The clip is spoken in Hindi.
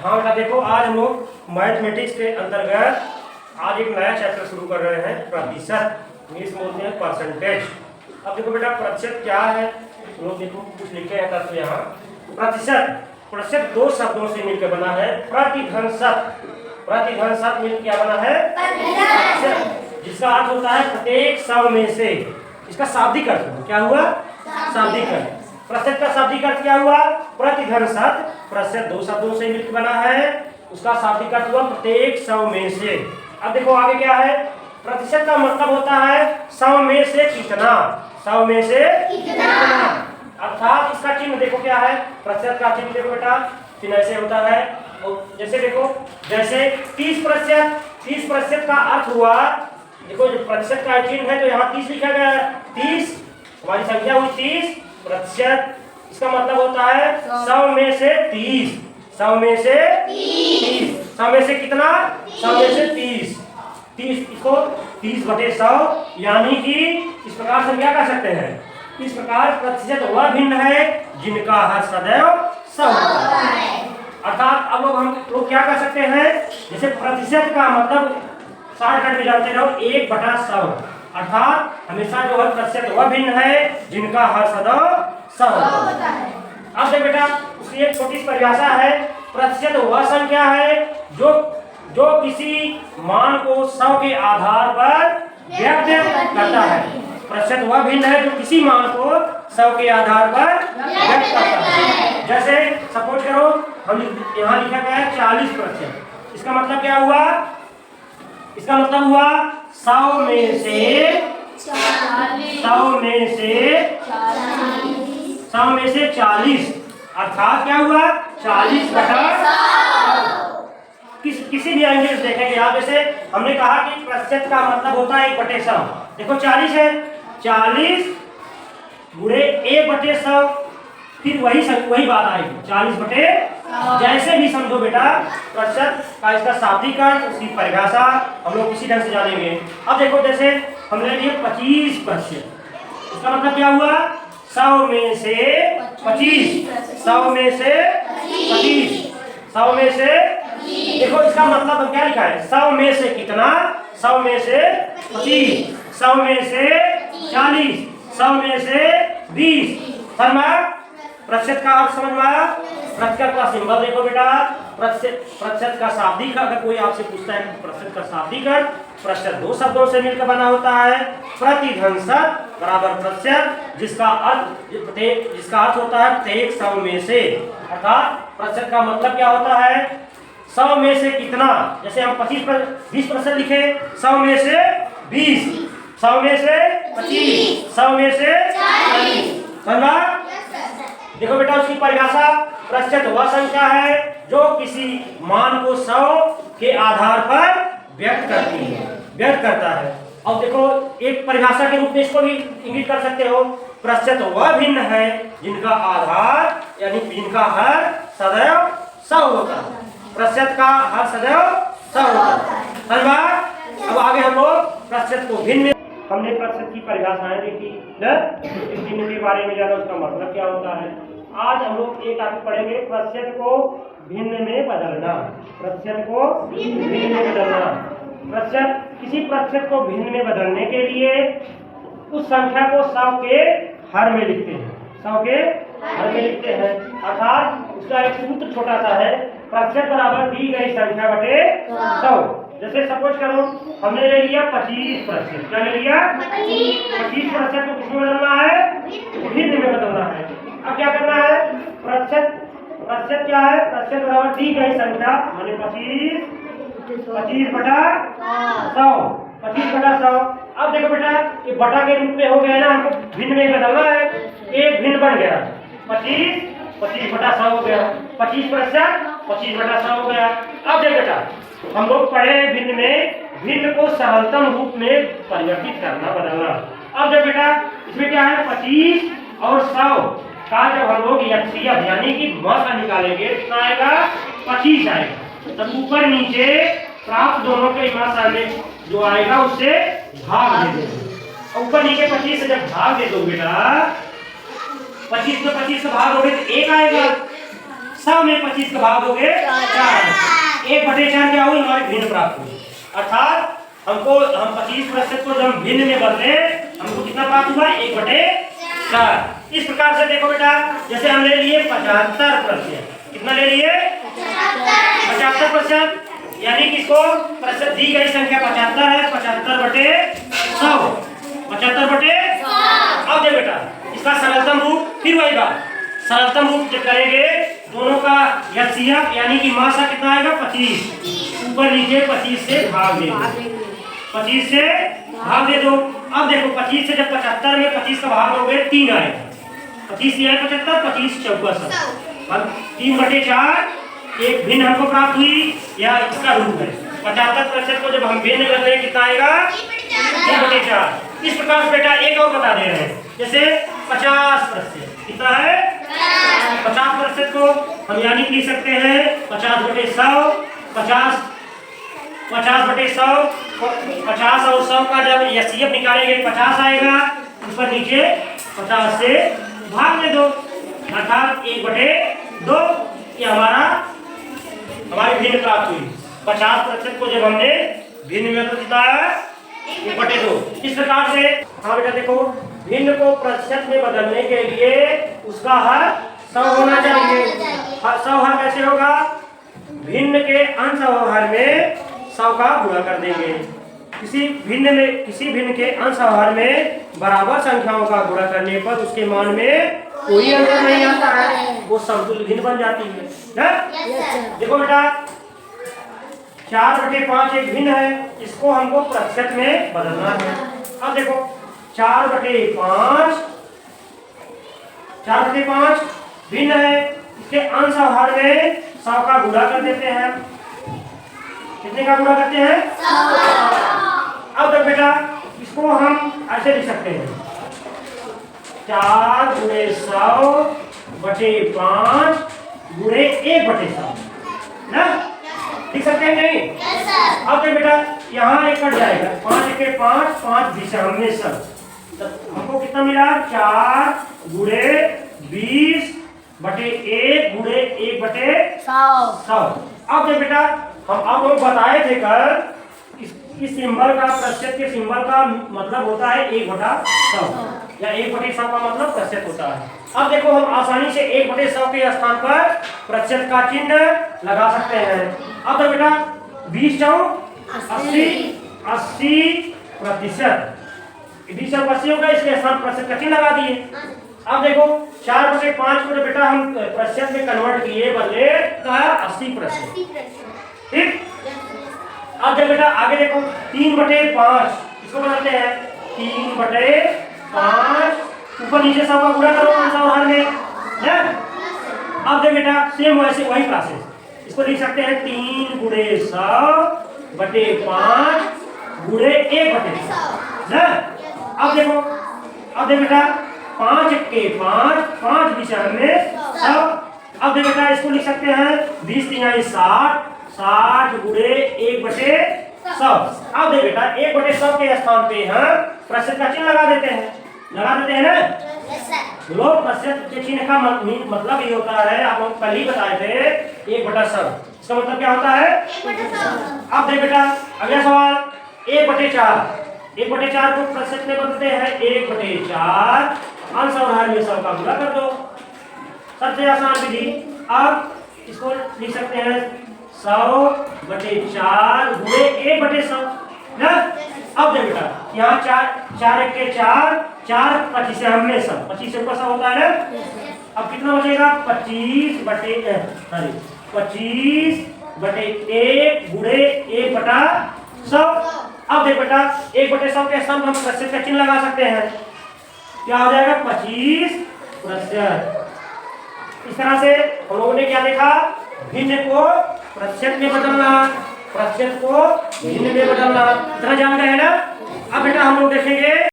हाँ बेटा देखो, आज हम लोग मैथमेटिक्स के अंतर्गत आज एक नया चैप्टर शुरू कर रहे हैं, प्रतिशत। इंग्लिश में बोलते हैं परसेंटेज। अब देखो बेटा, प्रतिशत क्या है, तुम लोग देखो कुछ लिखे हैं तब तो यहाँ प्रतिशत। प्रतिशत दो शब्दों से मिलकर बना है, प्रतिघन शत। प्रतिघन शत मिलकर क्या बना है? प्रतिशत, जिसका अर्थ होता है प्रत्येक सौ में से। इसका शाब्दिक अर्थ क्या हुआ? शाब्दिक अर्थ। प्रतिशत का शाब्दिक अर्थ क्या हुआ? प्रतिघन शत। प्रतिशत दो शब्दों से मिलकर बना है, उसका शाब्दिक अर्थ हुआ प्रत्येक सौ में से। अब देखो आगे क्या है, प्रतिशत का मतलब होता है सौ में से कितना। सौ में से कितना, अर्थात इसका चिन्ह देखो क्या है। प्रतिशत का चिन्ह देखो बेटा, चिन्ह ऐसे होता है, जैसे देखो, जैसे 30%। 30% का अर्थ हुआ, देखो जो प्रतिशत का चिन्ह है तो यहाँ 30 लिखा गया है। 30 हमारी संख्या हुई 30%। इसका मतलब होता है 100 में से 30। 100 में से 30। 100 में से कितना? 100 में से 30। 30 इसको 30/100, यानी कि इस प्रकार से क्या कर सकते हैं, इस प्रकार प्रतिशत वह भिन्न है जिनका हर सदैव 100 होता है। अर्थात अब हम लोग क्या कर सकते हैं, जैसे प्रतिशत का मतलब शॉर्टकट में जानते रहो 1/100। अर्थात हमेशा जो है प्रतिशत वह भिन्न है जिनका हर सदैव 100 होता है। अब देख बेटा, उसकी एक छोटी सी परिभाषा है। प्रतिशत वह संख्या है जो किसी मान को 100 के आधार पर व्यक्त करता है। प्रतिशत वह भिन्न है जो किसी मान को 100 के आधार पर व्यक्त करता है। जैसे सपोज करो, हम यहाँ लिखा गया है 40%। इसका मतलब क्या हुआ? इसका मतलब हुआ 100 में से 40। अर्थात क्या हुआ? 40/100। किसी भी एंगल से देखेंगे आप, जैसे हमने कहा कि प्रतिशत का मतलब होता है 1/100। देखो 40 है, 40 गुणे 1/100, फिर वही बात आएगी 40/100। जैसे भी समझो बेटा, प्रतिशत का इसका शाब्दिक अर्थ, उसकी परिभाषा हम लोग किसी ढंग से जानेंगे। अब देखो, जैसे हमने लिए 25%। इसका मतलब क्या हुआ? 100 में से 25। 100 में से 25। 100 में से, देखो इसका मतलब हम क्या लिखा है, 100 में से कितना? 100 में से 25। 100 में से 40। 100 में से 20। प्रतिशत का अर्थ समझ में आया? प्रतिशत का सिंबल देखो बेटा, प्रतिशत का शाब्दिक, अगर कोई आपसे पूछता है प्रतिशत का शाब्दिक अर्थ, प्रतिशत दो शब्दों से मिलकर बना होता है। प्रतिघन शत बराबर प्रतिशत, जिसका अर्थ होता है प्रत्येक 100 में से। अर्थात प्रतिशत का मतलब क्या होता है, 100 में से कितना। जैसे हम 20% लिखे, 100 में से 20, 100 में से 25, 100 में से 40। समझा? देखो बेटा, उसकी परिभाषा, प्रतिशत वह संख्या है जो किसी मान को 100 के आधार पर व्यक्त करता है। अब देखो, एक परिभाषा के रूप में इसको भी इंगित कर सकते हो, प्रतिशत वह भिन्न है जिनका आधार, यानी जिनका हर सदैव 100 होता है। प्रतिशत का हर सदैव 100 होता है। समझा? अब आगे हम लोग प्रतिशत को भिन्न, हमने प्रतिशत की परिभाषाएं देखी, चिन्ह के बारे में जाना, उसका मतलब क्या होता है। आज हम लोग एक टॉपिक पढ़ेंगे, प्रतिशत को भिन्न में बदलना। प्रतिशत को भिन्न में बदलना। प्रतिशत, किसी प्रतिशत को भिन्न में बदलने के लिए उस संख्या को 100 के हर में लिखते हैं। 100 के हर में लिखते हैं। अर्थात उसका एक सूत्र छोटा सा है, प्रतिशत बराबर दी गई संख्या बटे 100। जैसे सपोज करो, हमने ले लिया 25%। क्या ले लिया? 25% को किसमें बदलना है? भिन्न में बदलना है। अब क्या करना है, प्रतिशत क्या है? प्रतिशत बराबर दी गई संख्या, माने 25/100। 25/100। अब देखो बेटा, ये बटा के रूप में हो गया ना, हमको भिन्न में बदलना है। एक भिन्न बन गया, 25/100 हो गया। 25%, 25/100 हो गया। अब देख बेटा, हम लोग पढ़े भिन्न में, भिन्न को सरलतम रूप में परिवर्तित करना, बदलना। अब देख बेटा, इसमें क्या है, 25 और 100 का जब हम लोग HCF यानी कि मौसा निकालेंगे, कितना आएगा? 25 आएगा। तब ऊपर नीचे प्राप्त दोनों के मौसा में जो आएगा उससे भाग दे दो। ऊपर नीचे 25 से जब भाग दे दो बेटा, 25 में 25 से भाग हो गए तो 1 आएगा। 100 में 25 का भाग दोगे 4, 1/4 क्या हुई हमारी भिन्न प्राप्त हुई। अर्थात हमको हम 25% को जब भिन्न में बदले हमको कितना प्राप्त हुआ 1/4। इस प्रकार से देखो बेटा, जैसे हम ले लिए 75%, कितना ले लिए 75%, यानी कि इसको प्रतिशत दी गई संख्या 75 है, 75/100, 75/100। अब दे बेटा इसका सरलतम रूप, फिर वही बात सरलतम रूप जब करेंगे दोनों का HCF यानी कि मासा कितना आएगा 25, ऊपर नीचे 25 से भाग दे दो, 25 से भाग दे दो। अब देखो 25 से जब 75 में 25 का भाग दोगे 3 आएगा, 25 से 75, 25 चौका 100, अब 3/4 एक भिन्न हमको प्राप्त हुई, या इसका रूप है 75% को जब हम भिन्न कर रहे हैं कितना आएगा 3/4। इस प्रकार से बेटा एक और बता दे रहे हैं, जैसे 50% कितना है 50% को हम यानी लिख सकते हैं 50/100, 50/100, 50 और 100 का जब HCF निकालेंगे 50 आएगा, ऊपर नीचे 50 से भाग दे दो, अर्थात 1/2 ये हमारी भिन्न प्राप्त हुई। 50% को जब हमने भिन्न में कितना है 1/2। इस प्रकार से हाँ बेटा देखो, भिन्न को प्रतिशत में बदलने के लिए उसका हर 100 होना चाहिए। 100 हर कैसे होगा, भिन्न के अंश और हर में 100 का गुणा कर देंगे। किसी भिन्न के अंश और हर में बराबर संख्याओं का गुणा करने पर उसके मान में कोई अंतर नहीं आता है, वो समतुल्य भिन्न बन जाती है। देखो बेटा 4/5 एक भिन्न है, इसको हमको प्रतिशत में बदलना है। अब देखो 4/5 भिन्न है, इसके अंश और हर में 100 का गुणा कर देते हैं। कितने का गुणा करते हैं 100। अब देख बेटा इसको हम ऐसे लिख सकते हैं 4 × 100/5 × 1/100 ना, लिख सकते हैं नहीं? अब देख बेटा यहाँ एक कट जाएगा, 5 × 1 = 5, 5 20 हमने सब, हमको कितना मिला 4 × 20/1 × 1/100। अब देख बेटा हम लोग बताए थे कल इस सिंबल का प्रतिशत के सिंबल का मतलब होता है 1/100 या 1/100 का मतलब प्रतिशत होता है। अब देखो हम आसानी से 1/100 के स्थान पर प्रतिशत का चिन्ह लगा सकते हैं। अब तो बेटा 20 × 80%, 20 और 80 होगा, इसके स्थान प्रतिशत का चिन्ह लगा दिए। अब देखो 4/5 को बेटा हम प्रतिशत में कन्वर्ट किए, बदले तो 80%, ठीक। अब जब बेटा आगे देखो 3/5 इसको बनाते हैं 3/5, ऊपर नीचे 100 का गुणा करो 500 हर में है। अब देख बेटा सेम वैसे वही प्रोसेस, इसको लिख सकते हैं 3 × 100/5 × 1/100 है। अब देख बेटा 5 × 1 = 5, 5 20 में 100। अब देख बेटा इसको लिख सकते हैं 20 × 3 = 60, 60 × 1/100। अब देख बेटा 1/100 के स्थान पे हम प्रतिशत का चिन्ह लगा देते हैं ना। लोग प्रतिशत के चिन्ह का मतलब ये होता है, आप लोग कल ही बताए थे 1/100, इसका मतलब क्या होता है 1/100। अब देख बेटा अगला सवाल 1/4 को प्रतिशत में बदलते हैं 1/4, अंश और हर में 100 का गुणा कर दो, सबसे आसान विधि। अब इसको लिख सकते हैं 100/4 × 1/100 ना। अब देख बेटा यहाँ 4 × 1 = 4, 4 25 हमने 100, 25 से 100 होता है ना। अब कितना बचेगा 25/1 × 1/100। अब देख बेटा 1/100 के स्थान पर हम प्रतिशत का चिन्ह लगा सकते हैं, क्या हो जाएगा 25%। इस तरह से हम लोगों ने क्या देखा, भिन्न को प्रतिशत में बदलना, प्रतिशत को भिन्न में बदलना, इतना जान गए ना। अब बेटा हम लोग देखेंगे